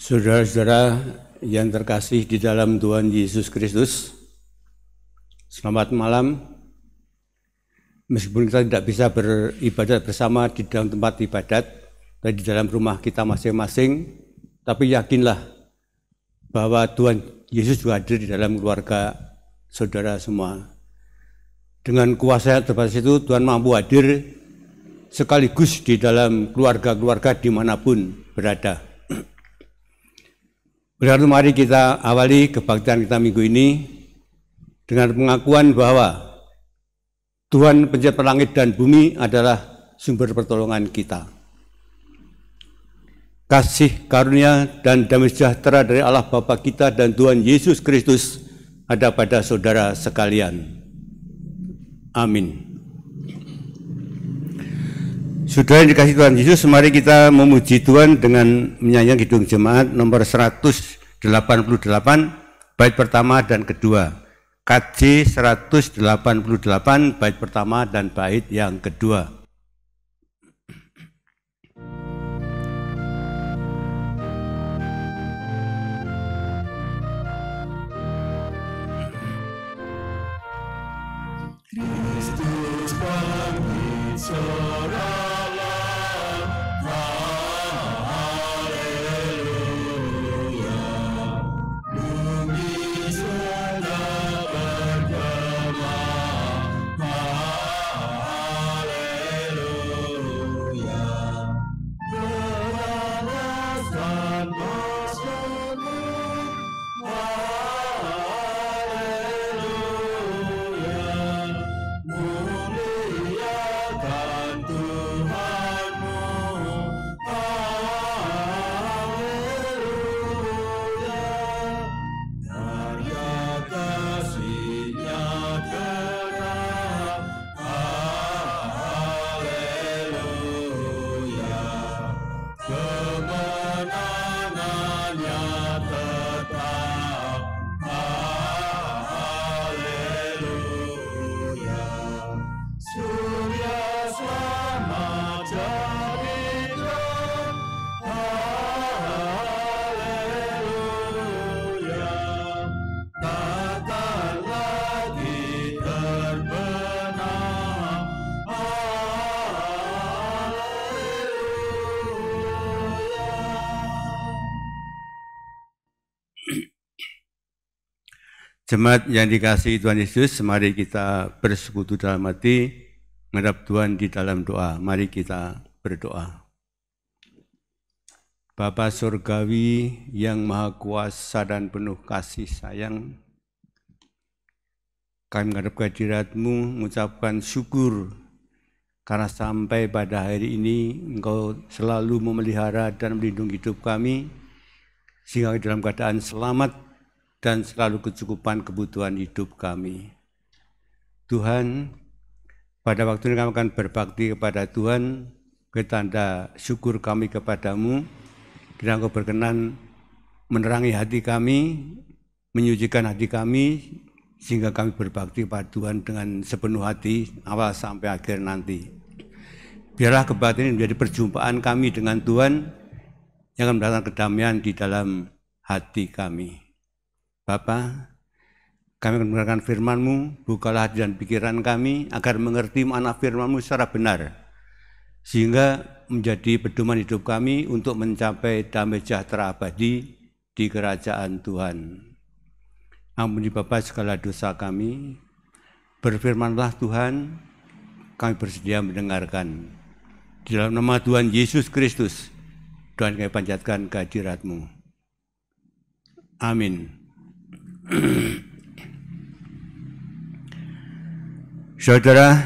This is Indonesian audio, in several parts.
Saudara-saudara yang terkasih di dalam Tuhan Yesus Kristus, selamat malam. Meskipun kita tidak bisa beribadat bersama di dalam tempat ibadat, dan di dalam rumah kita masing-masing, tapi yakinlah bahwa Tuhan Yesus juga hadir di dalam keluarga saudara semua. Dengan kuasa yang terbatas itu, Tuhan mampu hadir sekaligus di dalam keluarga-keluarga dimanapun berada. Berarti mari kita awali kebaktian kita minggu ini dengan pengakuan bahwa Tuhan pencipta langit dan bumi adalah sumber pertolongan kita. Kasih karunia dan damai sejahtera dari Allah Bapa kita dan Tuhan Yesus Kristus ada pada saudara sekalian. Amin. Saudara yang dikasihi Tuhan Yesus, mari kita memuji Tuhan dengan menyanyikan Kidung Jemaat nomor 188, bait pertama dan kedua. KJ 188, bait pertama dan bait yang kedua. Kristus bangkit seolah-olah, haleluya. Bumi sudah bergema, haleluya. Berdasarkan maksudmu, muliakan Tuhanmu, haleluya. Karya kasih-Nya genap, haleluya. Kemenangannya tetap, haleluya. Surya selamat terbitlah, haleluya. Takkan lagi terbenam, haleluya. Jemaat yang dikasihi Tuhan Yesus, mari kita bersekutu dalam hati, menghadap Tuhan di dalam doa. Mari kita berdoa. Bapa Surgawi yang Maha Kuasa dan penuh kasih sayang, kami menghadap kehadirat-Mu, mengucapkan syukur karena sampai pada hari ini Engkau selalu memelihara dan melindungi hidup kami, sehingga dalam keadaan selamat dan selalu kecukupan kebutuhan hidup kami. Tuhan, pada waktu ini kami akan berbakti kepada Tuhan, tanda syukur kami kepadamu, kiranya Engkau berkenan menerangi hati kami, menyucikan hati kami, sehingga kami berbakti kepada Tuhan dengan sepenuh hati, awal sampai akhir nanti. Biarlah kebaktian ini menjadi perjumpaan kami dengan Tuhan, yang akan mendatangkan kedamaian di dalam hati kami. Bapa, kami akan mendengarkan firman-Mu, bukalah hati dan pikiran kami agar mengerti makna firman-Mu secara benar, sehingga menjadi pedoman hidup kami untuk mencapai damai sejahtera abadi di kerajaan Tuhan. Ampuni Bapa segala dosa kami, berfirmanlah Tuhan, kami bersedia mendengarkan. Di dalam nama Tuhan Yesus Kristus, Tuhan kami panjatkan kehadirat-Mu. Amin. Saudara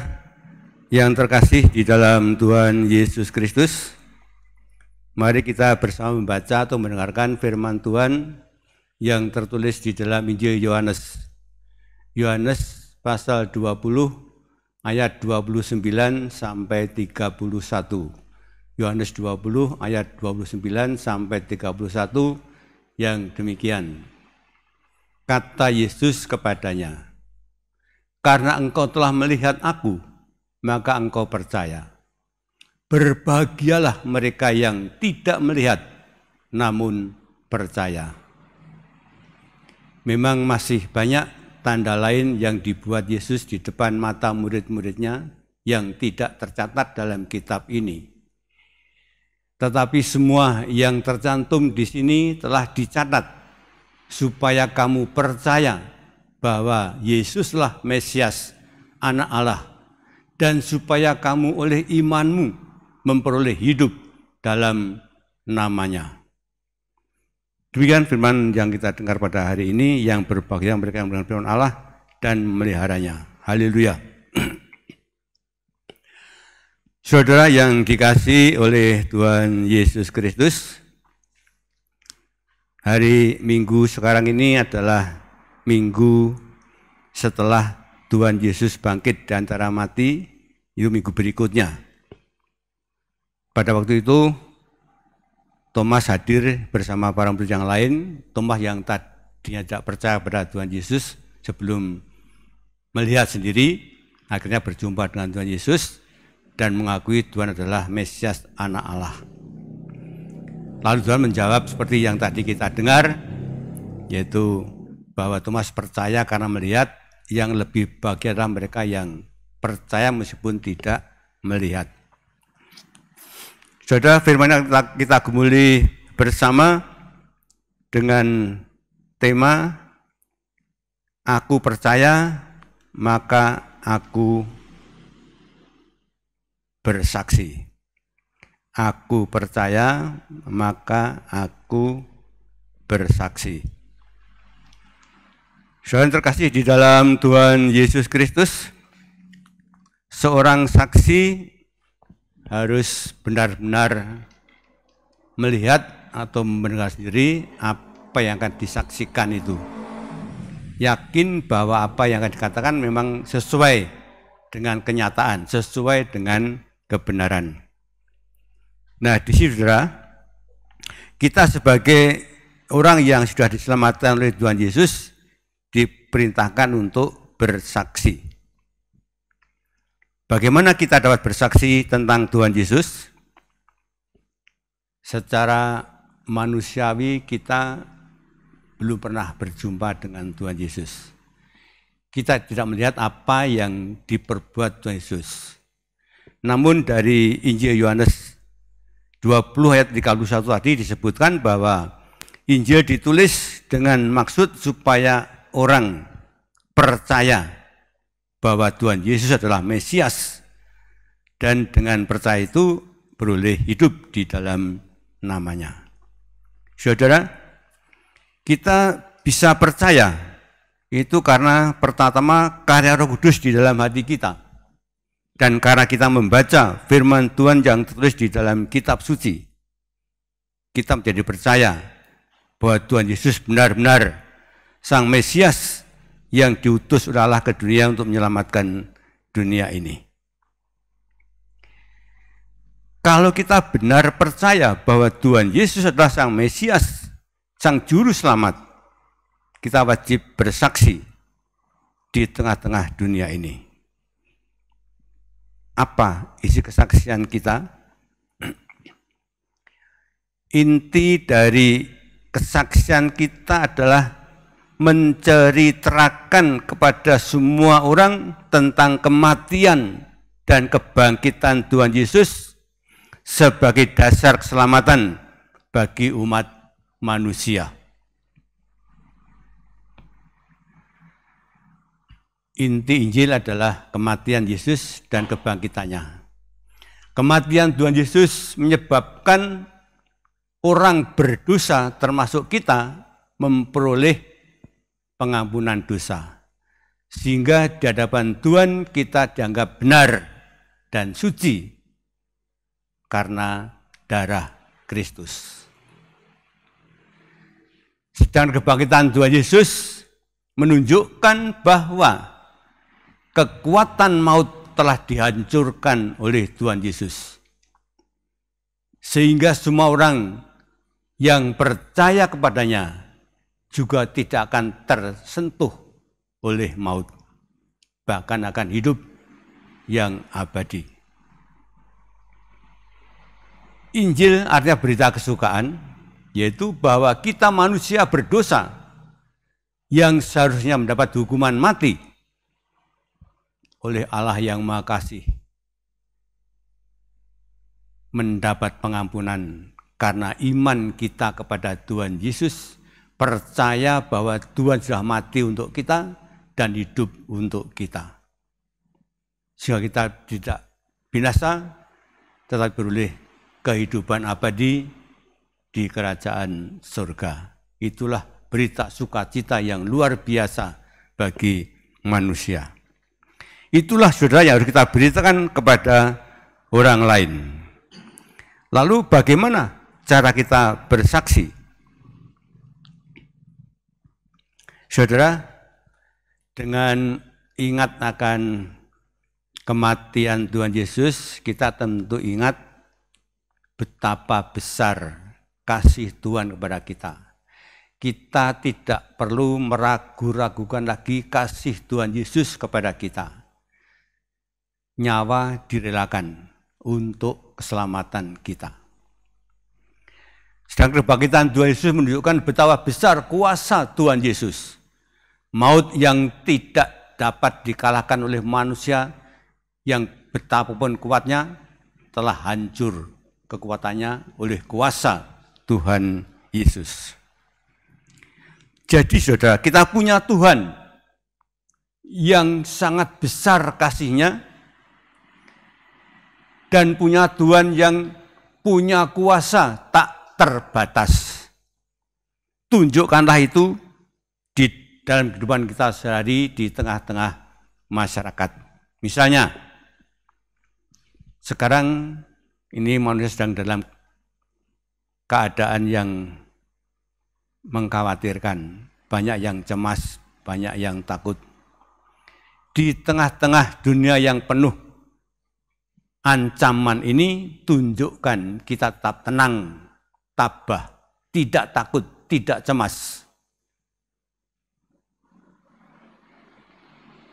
yang terkasih di dalam Tuhan Yesus Kristus, mari kita bersama membaca atau mendengarkan firman Tuhan yang tertulis di dalam Injil Yohanes. Yohanes pasal 20 ayat 29 sampai 31. Yohanes 20 ayat 29 sampai 31 yang demikian. Kata Yesus kepadanya, "Karena engkau telah melihat aku, maka engkau percaya. Berbahagialah mereka yang tidak melihat, namun percaya. Memang masih banyak tanda lain yang dibuat Yesus di depan mata murid-muridnya yang tidak tercatat dalam kitab ini. Tetapi semua yang tercantum di sini telah dicatat supaya kamu percaya bahwa Yesuslah Mesias, Anak Allah, dan supaya kamu oleh imanmu memperoleh hidup dalam namanya. Demikian firman yang kita dengar pada hari ini, yang berbahagia mereka yang mendengar firman Allah dan memeliharanya. Haleluya. Saudara yang dikasihi oleh Tuhan Yesus Kristus, hari Minggu sekarang ini adalah minggu setelah Tuhan Yesus bangkit dari antara mati, itu minggu berikutnya. Pada waktu itu, Thomas hadir bersama para murid yang lain. Thomas yang tadinya tidak percaya pada Tuhan Yesus sebelum melihat sendiri, akhirnya berjumpa dengan Tuhan Yesus dan mengakui Tuhan adalah Mesias, Anak Allah. Lalu Tuhan menjawab seperti yang tadi kita dengar, yaitu bahwa Thomas percaya karena melihat, yang lebih bahagia adalah mereka yang percaya meskipun tidak melihat. Saudara, firman yang kita gumuli bersama dengan tema Aku percaya, maka aku bersaksi. Aku percaya, maka aku bersaksi. Saudara yang terkasih di dalam Tuhan Yesus Kristus, seorang saksi harus benar-benar melihat atau mendengar sendiri apa yang akan disaksikan itu. Yakin bahwa apa yang akan dikatakan memang sesuai dengan kenyataan, sesuai dengan kebenaran. Nah, di sini saudara, kita sebagai orang yang sudah diselamatkan oleh Tuhan Yesus diperintahkan untuk bersaksi. Bagaimana kita dapat bersaksi tentang Tuhan Yesus? Secara manusiawi kita belum pernah berjumpa dengan Tuhan Yesus. Kita tidak melihat apa yang diperbuat Tuhan Yesus. Namun dari Injil Yohanes 20 ayat 31 tadi disebutkan bahwa Injil ditulis dengan maksud supaya orang percaya bahwa Tuhan Yesus adalah Mesias, dan dengan percaya itu beroleh hidup di dalam namanya. Saudara, kita bisa percaya itu karena pertama karya Roh Kudus di dalam hati kita, dan karena kita membaca firman Tuhan yang tertulis di dalam kitab suci, kita menjadi percaya bahwa Tuhan Yesus benar-benar Sang Mesias yang diutus oleh Allah ke dunia untuk menyelamatkan dunia ini. Kalau kita benar percaya bahwa Tuhan Yesus adalah Sang Mesias, Sang Juru Selamat, kita wajib bersaksi di tengah-tengah dunia ini. Apa isi kesaksian kita? Inti dari kesaksian kita adalah menceritakan kepada semua orang tentang kematian dan kebangkitan Tuhan Yesus sebagai dasar keselamatan bagi umat manusia. Inti Injil adalah kematian Yesus dan kebangkitannya. Kematian Tuhan Yesus menyebabkan orang berdosa termasuk kita memperoleh pengampunan dosa, sehingga di hadapan Tuhan kita dianggap benar dan suci karena darah Kristus. Sedang kebangkitan Tuhan Yesus menunjukkan bahwa kekuatan maut telah dihancurkan oleh Tuhan Yesus, sehingga semua orang yang percaya kepadanya juga tidak akan tersentuh oleh maut, bahkan akan hidup yang abadi. Injil artinya berita kesukaan, yaitu bahwa kita manusia berdosa yang seharusnya mendapat hukuman mati oleh Allah yang Maha Kasih, mendapat pengampunan karena iman kita kepada Tuhan Yesus, percaya bahwa Tuhan sudah mati untuk kita dan hidup untuk kita. Sehingga kita tidak binasa, tetapi beroleh kehidupan abadi di kerajaan surga. Itulah berita sukacita yang luar biasa bagi manusia. Itulah saudara yang harus kita beritakan kepada orang lain. Lalu bagaimana cara kita bersaksi? Saudara, dengan ingat akan kematian Tuhan Yesus, kita tentu ingat betapa besar kasih Tuhan kepada kita. Kita tidak perlu meragu-ragukan lagi kasih Tuhan Yesus kepada kita. Nyawa direlakan untuk keselamatan kita. Sedang kebangkitan Tuhan Yesus menunjukkan betapa besar kuasa Tuhan Yesus. Maut yang tidak dapat dikalahkan oleh manusia, yang betapapun kuatnya, telah hancur kekuatannya oleh kuasa Tuhan Yesus. Jadi saudara, kita punya Tuhan yang sangat besar kasih-Nya dan punya Tuhan yang punya kuasa tak terbatas. Tunjukkanlah itu di dalam kehidupan kita sehari di tengah-tengah masyarakat. Misalnya, sekarang ini manusia sedang dalam keadaan yang mengkhawatirkan, banyak yang cemas, banyak yang takut. Di tengah-tengah dunia yang penuh ancaman ini, tunjukkan kita tetap tenang, tabah, tidak takut, tidak cemas.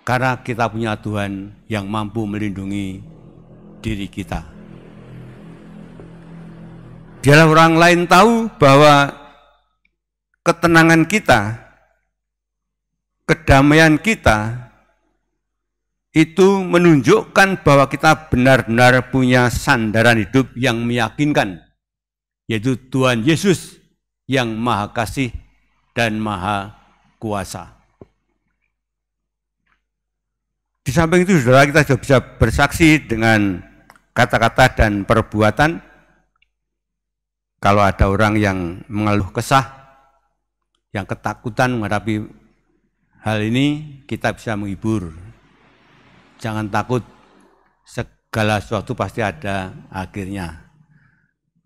Karena kita punya Tuhan yang mampu melindungi diri kita. Biarlah orang lain tahu bahwa ketenangan kita, kedamaian kita, itu menunjukkan bahwa kita benar-benar punya sandaran hidup yang meyakinkan, yaitu Tuhan Yesus yang Maha Kasih dan Maha Kuasa. Di samping itu, saudara, kita juga bisa bersaksi dengan kata-kata dan perbuatan. Kalau ada orang yang mengeluh kesah, yang ketakutan menghadapi hal ini, kita bisa menghibur. Jangan takut, segala sesuatu pasti ada akhirnya.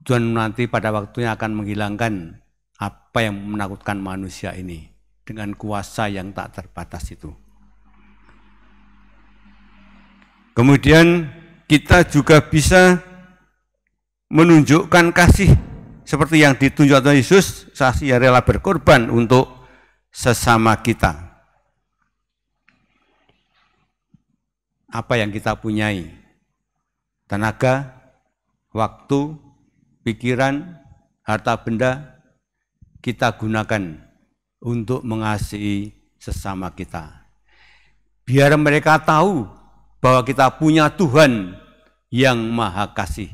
Tuhan nanti pada waktunya akan menghilangkan apa yang menakutkan manusia ini dengan kuasa yang tak terbatas itu. Kemudian kita juga bisa menunjukkan kasih seperti yang ditunjukkan oleh Yesus, saksi yang rela berkorban untuk sesama kita. Apa yang kita punyai, tenaga, waktu, pikiran, harta benda, kita gunakan untuk mengasihi sesama kita. Biar mereka tahu bahwa kita punya Tuhan yang Maha Kasih,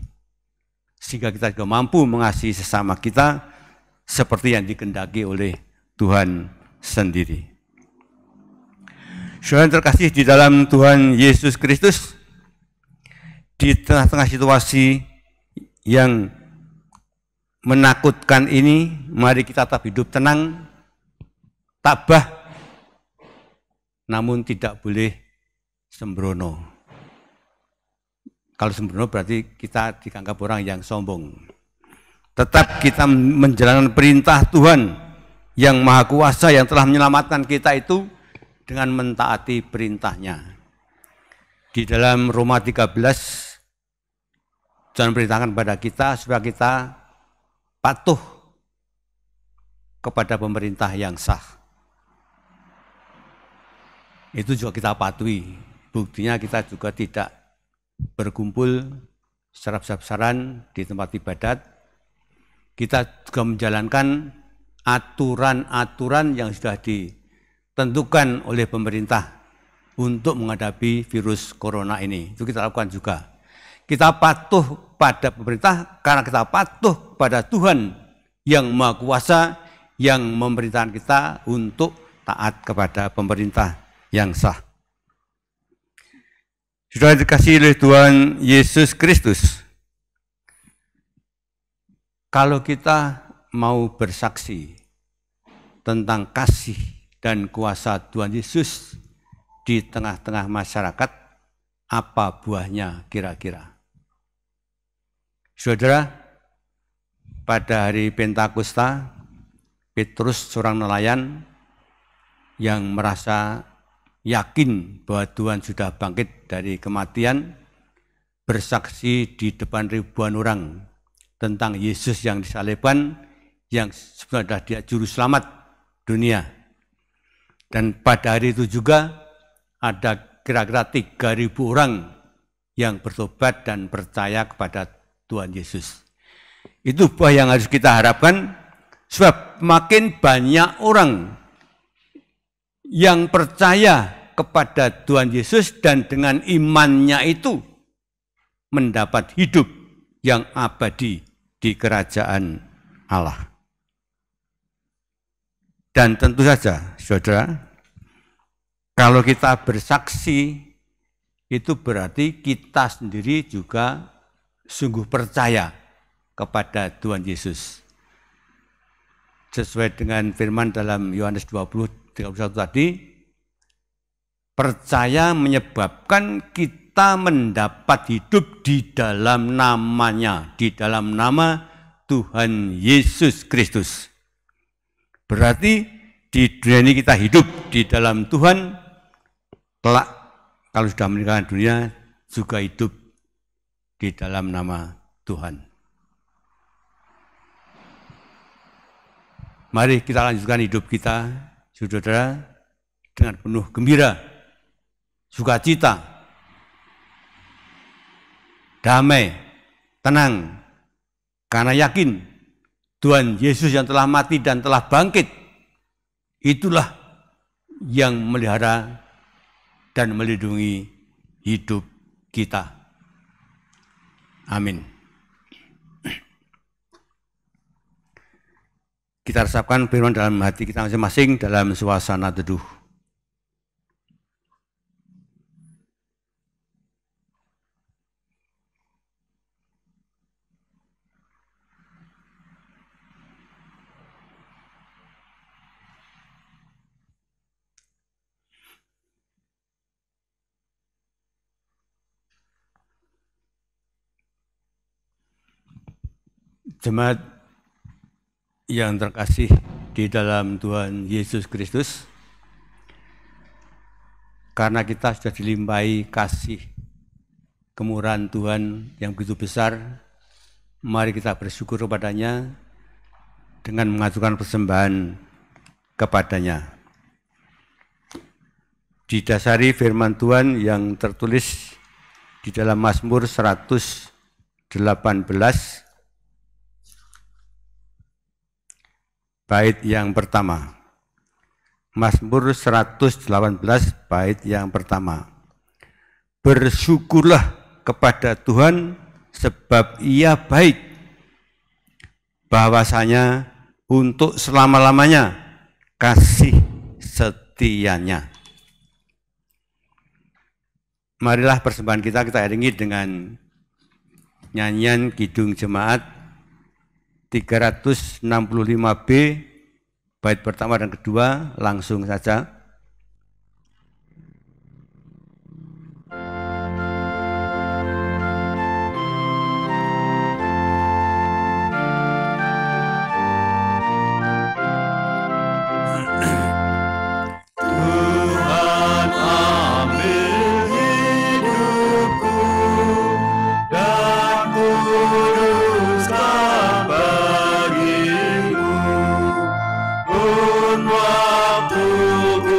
sehingga kita juga mampu mengasihi sesama kita seperti yang dikehendaki oleh Tuhan sendiri. Saudara yang terkasih di dalam Tuhan Yesus Kristus, di tengah-tengah situasi yang menakutkan ini, mari kita tetap hidup tenang, tabah, namun tidak boleh sembrono. Kalau sembrono berarti kita dianggap orang yang sombong. Tetap kita menjalankan perintah Tuhan yang Maha Kuasa yang telah menyelamatkan kita itu dengan mentaati perintahnya. Di dalam Roma 13, Tuhan perintahkan kepada kita supaya kita patuh kepada pemerintah yang sah. Itu juga kita patuhi. Buktinya kita juga tidak berkumpul secara besar-besaran di tempat ibadat. kita juga menjalankan aturan-aturan yang sudah ditentukan oleh pemerintah untuk menghadapi virus corona ini. Itu kita lakukan juga. Kita patuh pada pemerintah karena kita patuh pada Tuhan yang Maha Kuasa yang memerintahkan kita untuk taat kepada pemerintah yang sah. Sudah dikasihi oleh Tuhan Yesus Kristus. Kalau kita mau bersaksi tentang kasih dan kuasa Tuhan Yesus di tengah-tengah masyarakat, apa buahnya kira-kira? Saudara, pada hari Pentakosta, Petrus seorang nelayan yang merasa yakin bahwa Tuhan sudah bangkit dari kematian, bersaksi di depan ribuan orang tentang Yesus yang disalibkan, yang sebenarnya dia juru selamat dunia. Dan pada hari itu juga ada kira-kira 3.000 orang yang bertobat dan percaya kepada Tuhan Yesus. Itu buah yang harus kita harapkan, sebab makin banyak orang yang percaya kepada Tuhan Yesus dan dengan imannya itu mendapat hidup yang abadi di kerajaan Allah. Dan tentu saja, saudara, kalau kita bersaksi, itu berarti kita sendiri juga sungguh percaya kepada Tuhan Yesus. Sesuai dengan firman dalam Yohanes 20:31 tadi, percaya menyebabkan kita mendapat hidup di dalam namanya, di dalam nama Tuhan Yesus Kristus. Berarti di dunia ini kita hidup di dalam Tuhan, kelak kalau sudah meninggalkan dunia juga hidup di dalam nama Tuhan. Mari kita lanjutkan hidup kita, saudara, dengan penuh gembira, sukacita, damai, tenang, karena yakin Tuhan Yesus yang telah mati dan telah bangkit, itulah yang melihara dan melindungi hidup kita. Amin. Kita resapkan firman dalam hati kita masing-masing dalam suasana teduh. Jemaat yang terkasih di dalam Tuhan Yesus Kristus, karena kita sudah dilimpahi kasih kemurahan Tuhan yang begitu besar, mari kita bersyukur kepadanya dengan mengajukan persembahan kepadanya. Didasari firman Tuhan yang tertulis di dalam Mazmur 118 bait yang pertama. Mazmur 118 bait yang pertama. Bersyukurlah kepada Tuhan sebab Ia baik, bahwasanya untuk selama-lamanya kasih setianya. Marilah persembahan kita iringi dengan nyanyian Kidung Jemaat 365B, bait pertama dan kedua, langsung saja. Tuhan ambil hidupku dan kuduskan bagimu, pun waktuku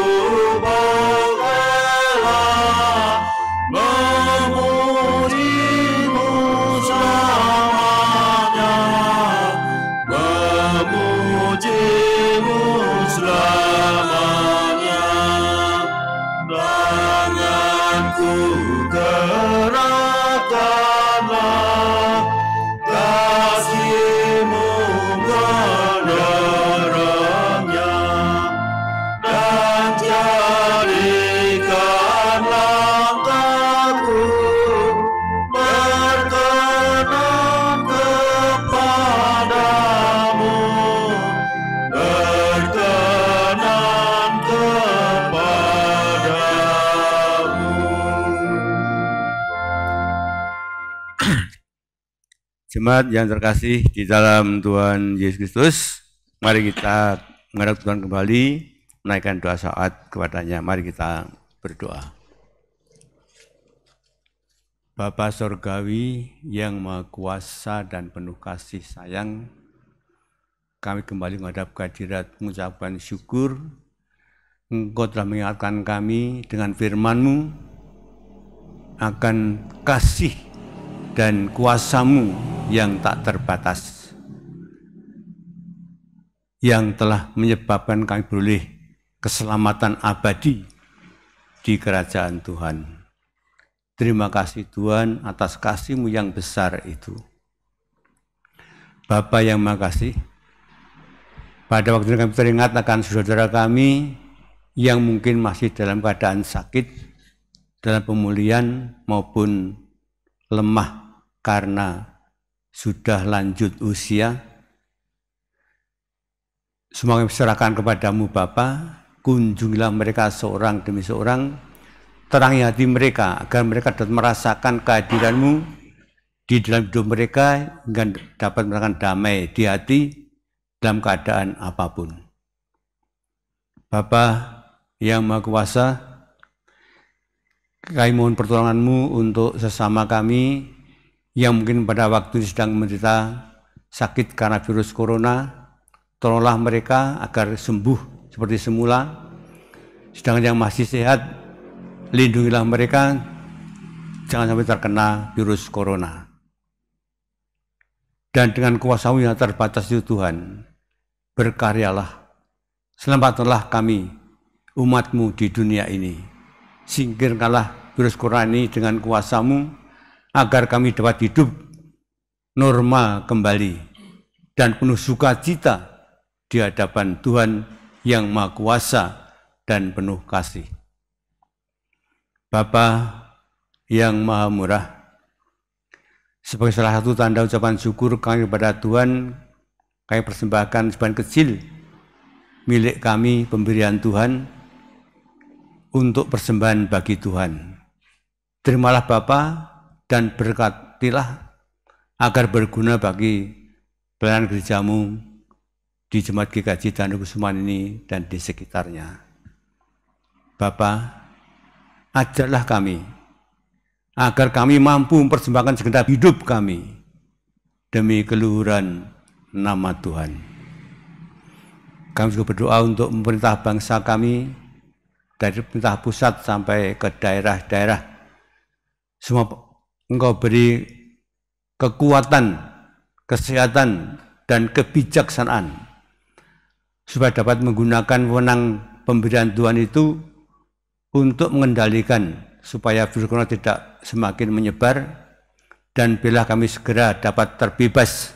Jemaat yang terkasih di dalam Tuhan Yesus Kristus, mari kita menghadap Tuhan kembali, menaikkan doa syafaat kepadanya. Mari kita berdoa. Bapa Surgawi yang Maha Kuasa dan penuh kasih sayang, kami kembali menghadap kehadirat mengucapkan syukur. Engkau telah mengingatkan kami dengan firman-Mu akan kasih dan kuasa-Mu yang tak terbatas, yang telah menyebabkan kami beroleh keselamatan abadi di kerajaan Tuhan. Terima kasih Tuhan atas kasih-Mu yang besar itu. Bapa yang Maha Kasih, pada waktu ini kami teringat akan saudara kami yang mungkin masih dalam keadaan sakit, dalam pemulihan maupun lemah karena sudah lanjut usia. Semua kami serahkan kepadamu Bapa, kunjungilah mereka seorang demi seorang, terangi hati mereka agar mereka dapat merasakan kehadiran-Mu di dalam hidup mereka, hingga dapat merasakan damai di hati dalam keadaan apapun. Bapa yang Maha Kuasa, kami mohon pertolongan-Mu untuk sesama kami yang mungkin pada waktu ini sedang menderita sakit karena virus corona. Tolonglah mereka agar sembuh seperti semula. Sedangkan yang masih sehat, lindungilah mereka jangan sampai terkena virus corona. Dan dengan kuasa-Mu yang terbatas itu Tuhan, berkaryalah, selamatkanlah kami, umat-Mu di dunia ini. Singkirkanlah virus corona ini dengan kuasa-Mu, agar kami dapat hidup normal kembali dan penuh sukacita di hadapan Tuhan yang Maha Kuasa dan penuh kasih. Bapa yang Maha Murah, sebagai salah satu tanda ucapan syukur kami kepada Tuhan, kami persembahkan sebagian kecil milik kami, pemberian Tuhan, untuk persembahan bagi Tuhan. Terimalah Bapa dan berkatilah agar berguna bagi pelayanan gereja-Mu di Jemaat GKJ Danukusuman ini dan di sekitarnya. Bapa, ajarlah kami agar kami mampu mempersembahkan segenap hidup kami demi keluhuran nama Tuhan. Kami juga berdoa untuk pemerintah bangsa kami, dari pemerintah pusat sampai ke daerah-daerah. Semua Engkau beri kekuatan, kesehatan, dan kebijaksanaan supaya dapat menggunakan wewenang pemberian Tuhan itu untuk mengendalikan supaya virus corona tidak semakin menyebar, dan biarlah kami segera dapat terbebas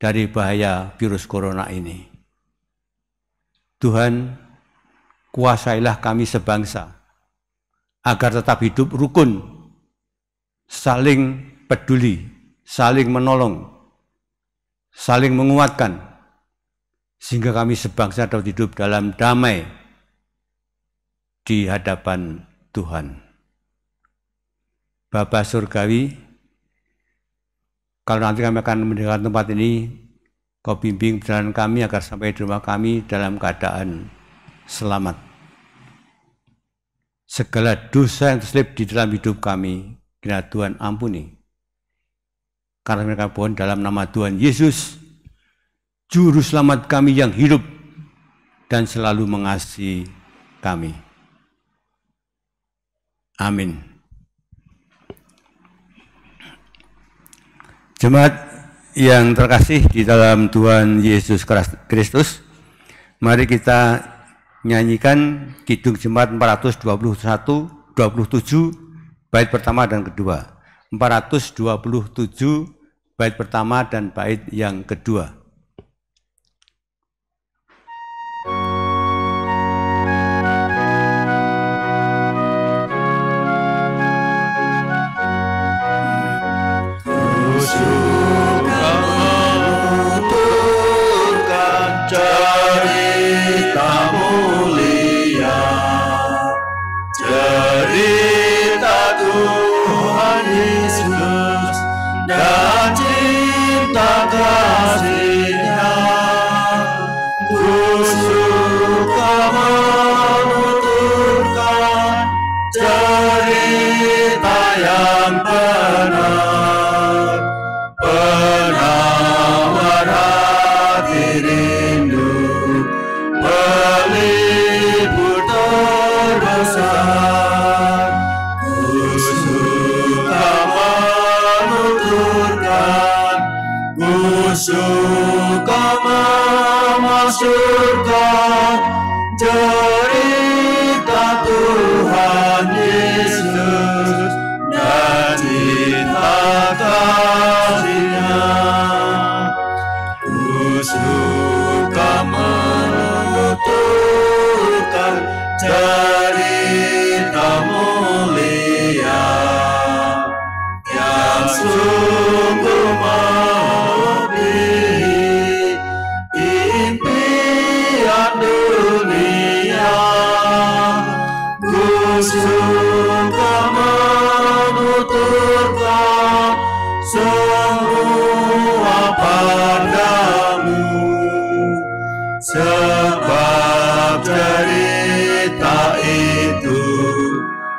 dari bahaya virus corona ini. Tuhan, kuasailah kami sebangsa agar tetap hidup rukun, saling peduli, saling menolong, saling menguatkan, sehingga kami sebangsa dapat hidup dalam damai di hadapan Tuhan. Bapa Surgawi, kalau nanti kami akan meninggalkan tempat ini, Kau bimbing perjalanan kami agar sampai di rumah kami dalam keadaan selamat. Segala dosa yang terselip di dalam hidup kami, kiranya Tuhan ampuni. Karena mereka mohon dalam nama Tuhan Yesus, Juru Selamat kami yang hidup dan selalu mengasihi kami. Amin. Jemaat yang terkasih di dalam Tuhan Yesus Kristus, mari kita nyanyikan Kidung Jemaat 427 bait pertama dan kedua. 427 bait pertama dan bait yang kedua. Cerita Tuhan Yesus dan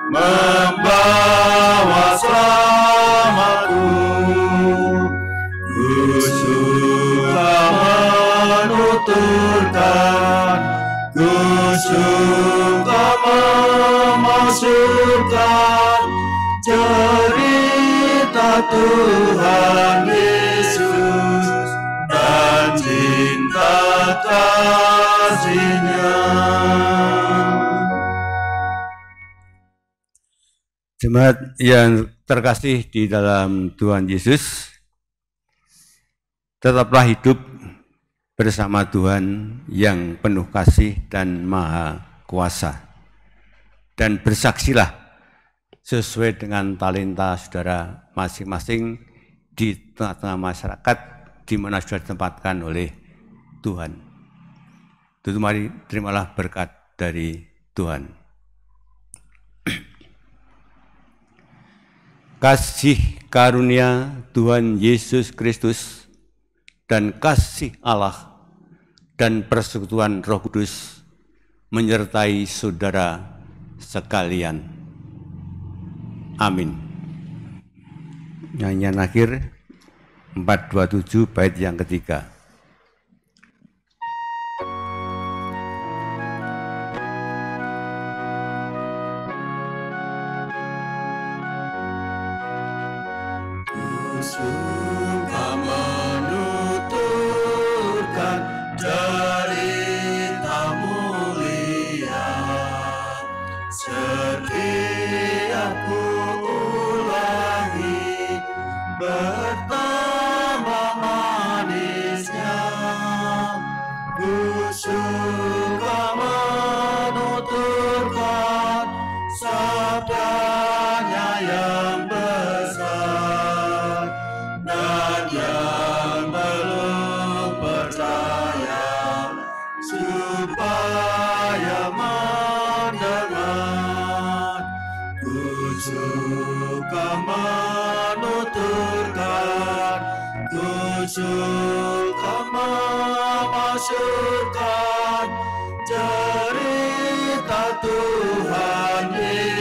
membawa selamatku. Ku suka menuturkan, ku suka memasukkan cerita Tuhan Yesus dan cinta kasih-Nya. Jemaat yang terkasih di dalam Tuhan Yesus, tetaplah hidup bersama Tuhan yang penuh kasih dan maha kuasa. Dan bersaksilah sesuai dengan talenta saudara masing-masing di tengah-tengah masyarakat di mana sudah ditempatkan oleh Tuhan. Tutup mari terimalah berkat dari Tuhan. Kasih karunia Tuhan Yesus Kristus dan kasih Allah dan persekutuan Roh Kudus menyertai saudara sekalian. Amin. Nyanyian akhir 427 bait yang ketiga. Suka menuturkan cerita mulia, setiap ku ulangi bertambah manisnya. Ku suka menuturkan sabdanya yang besar dan yang belum percaya supaya mendengar. Ku suka menuturkan, ku suka memasukkan cerita Tuhan Yesus